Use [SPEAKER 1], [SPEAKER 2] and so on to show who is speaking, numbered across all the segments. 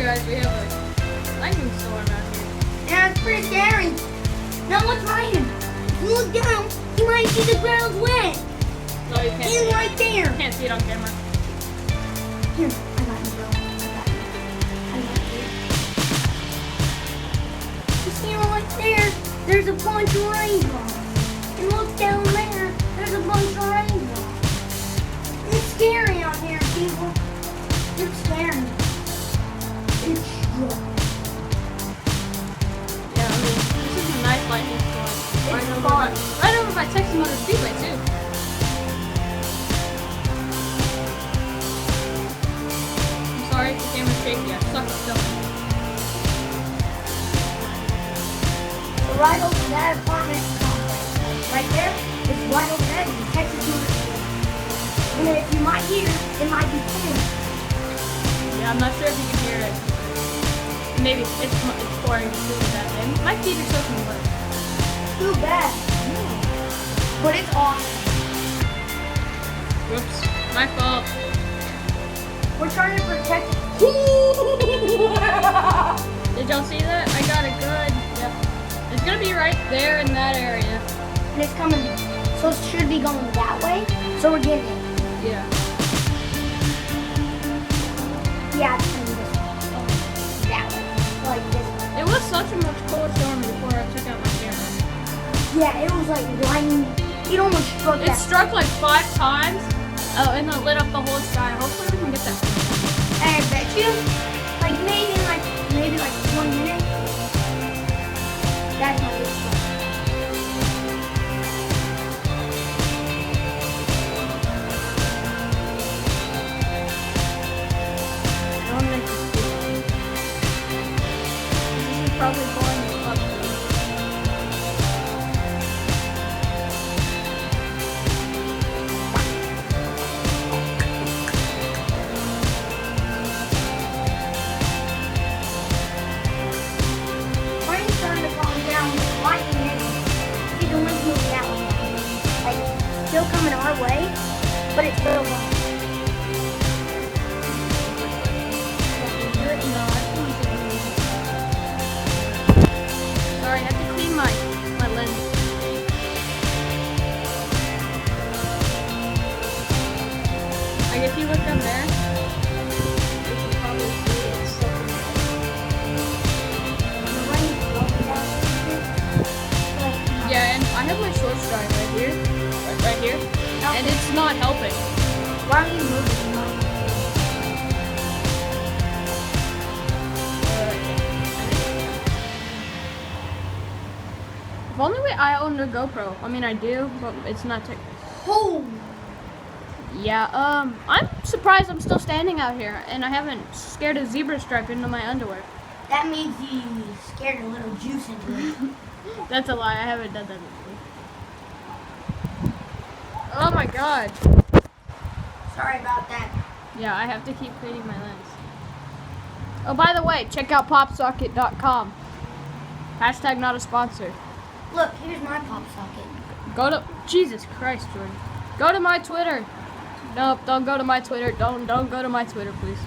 [SPEAKER 1] guys, we have a lightning storm out here.
[SPEAKER 2] Yeah, it's pretty scary. Now what's raining? If you look down, you might see the ground's wet.
[SPEAKER 1] No, you can't see
[SPEAKER 2] And
[SPEAKER 1] it.
[SPEAKER 2] right there.
[SPEAKER 1] Can't see it on camera.
[SPEAKER 2] Here, I got you, bro. I got you. You see right there? There's a bunch of raindrops. And look down there. There's a bunch of raindrops. It's scary out here, people. It's scary. It's strong.
[SPEAKER 1] Yeah, I mean, this is a nice lightning storm.
[SPEAKER 2] It's fun.
[SPEAKER 1] Right over by Texas Motor Speedway, too. I'm sorry if the camera's shaky. I suck at filming.
[SPEAKER 2] Right over that apartment complex. Right there. It's right over there. It's Texas Motor Speedway. And if you might hear, it might be clear.
[SPEAKER 1] Yeah, I'm not sure if you can hear it. Maybe it's pouring really bad. And my feet are soaking wet.
[SPEAKER 2] Too bad. But it's awesome.
[SPEAKER 1] Whoops. My fault.
[SPEAKER 2] We're trying to protect.
[SPEAKER 1] Did y'all see that? I got it good. Yep. It's gonna be right there in that area.
[SPEAKER 2] And it's coming. So it should be going that way. So we're getting it.
[SPEAKER 1] Yeah.
[SPEAKER 2] Yeah, it's coming this way. That way. Like this way.
[SPEAKER 1] It was such a much cooler storm before I took out my camera.
[SPEAKER 2] Yeah, it was like lightning. It almost struck
[SPEAKER 1] It
[SPEAKER 2] that.
[SPEAKER 1] struck like 5 times. Oh, and then lit up the whole sky. Hopefully we can get that.
[SPEAKER 2] And I bet you, maybe like 1 minute. That's how it struck.
[SPEAKER 1] Don't make this video. This is probably going up.
[SPEAKER 2] Rain's starting to calm down. Lightning is. See, the wind's moving that way. Like, still coming our way, but it's still going.
[SPEAKER 1] Sorry, I have to clean my lens. Like if you look down there, you should probably see it's soaking wet.
[SPEAKER 2] The rain's blowing down. Like,
[SPEAKER 1] Yeah, and I have my shorts drying right here, right here, and it's not helping.
[SPEAKER 2] why are you moving?
[SPEAKER 1] If only I owned a GoPro. I mean, I do, but it's not tech.
[SPEAKER 2] Oh,
[SPEAKER 1] Yeah, I'm surprised I'm still standing out here, and I haven't scared a zebra stripe into my underwear.
[SPEAKER 2] that means you scared a little juice into it.
[SPEAKER 1] That's a lie. I haven't done that before. Oh my god.
[SPEAKER 2] Sorry about that.
[SPEAKER 1] Yeah, I have to keep cleaning my lens. Oh, by the way, check out popsocket.com. Hashtag not a sponsor.
[SPEAKER 2] Look, here's my pop socket.
[SPEAKER 1] Go to Jesus Christ, Jordan. Go to my Twitter. Nope, don't go to my Twitter. Don't go to my Twitter, please.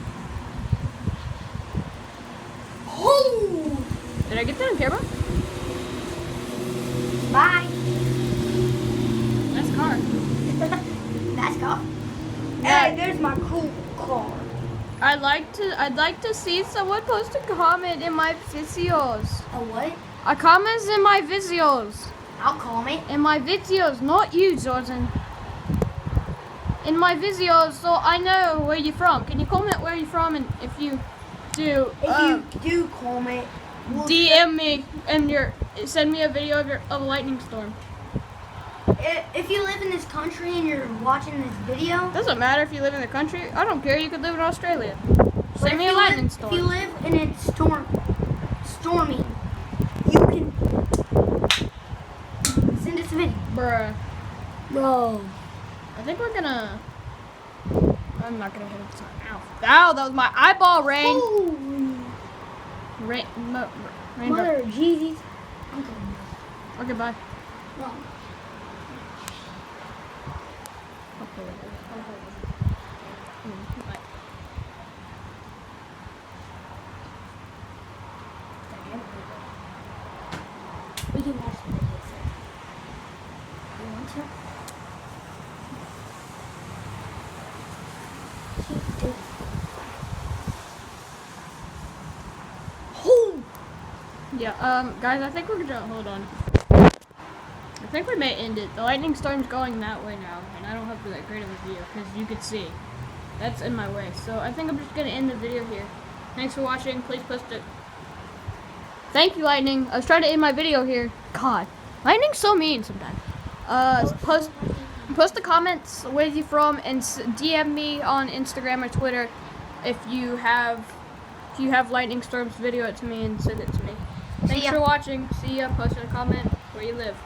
[SPEAKER 2] Oh,
[SPEAKER 1] Did I get that on camera?
[SPEAKER 2] bye.
[SPEAKER 1] Nice car.
[SPEAKER 2] That's cool.
[SPEAKER 1] Yeah.
[SPEAKER 2] Hey, there's my cool car.
[SPEAKER 1] I'd like to see someone post a comment in my videos.
[SPEAKER 2] A what?
[SPEAKER 1] A comment in my videos.
[SPEAKER 2] I'll comment.
[SPEAKER 1] In my videos, not you, Jordan. In my videos, so I know where you're from. Can you comment where you're from? And if you do,
[SPEAKER 2] If you do comment, we'll
[SPEAKER 1] DM me and send me a video of a lightning storm.
[SPEAKER 2] If you live in this country and you're watching this video,
[SPEAKER 1] Doesn't matter if you live in the country. I don't care. You could live in Australia.
[SPEAKER 2] but
[SPEAKER 1] Send
[SPEAKER 2] if
[SPEAKER 1] me a
[SPEAKER 2] you
[SPEAKER 1] lightning
[SPEAKER 2] live,
[SPEAKER 1] storm.
[SPEAKER 2] If you live and it's stormy, you can send us a video.
[SPEAKER 1] Bruh.
[SPEAKER 2] Bro.
[SPEAKER 1] I think we're gonna. I'm not gonna hit it. Ow. Ow, that was my eyeball rain. Rain. Raindrop.
[SPEAKER 2] Mother of Jesus. I'm coming.
[SPEAKER 1] Okay, bye.
[SPEAKER 2] No.
[SPEAKER 1] Bye.
[SPEAKER 2] Oh!
[SPEAKER 1] Yeah, guys, I think we're gonna hold on. I think we may end it. The lightning storm's going that way now, and I don't have that great of a view, because you can see. That's in my way. So I think I'm just gonna end the video here. Thanks for watching. Please post it. Thank you, Lightning. I was trying to end my video here. God, Lightning's so mean sometimes. Post the comments where you from and DM me on Instagram or Twitter if you have Lightning Storms, video it to me and send it to me. Thanks for watching. See ya. Post a comment where you live.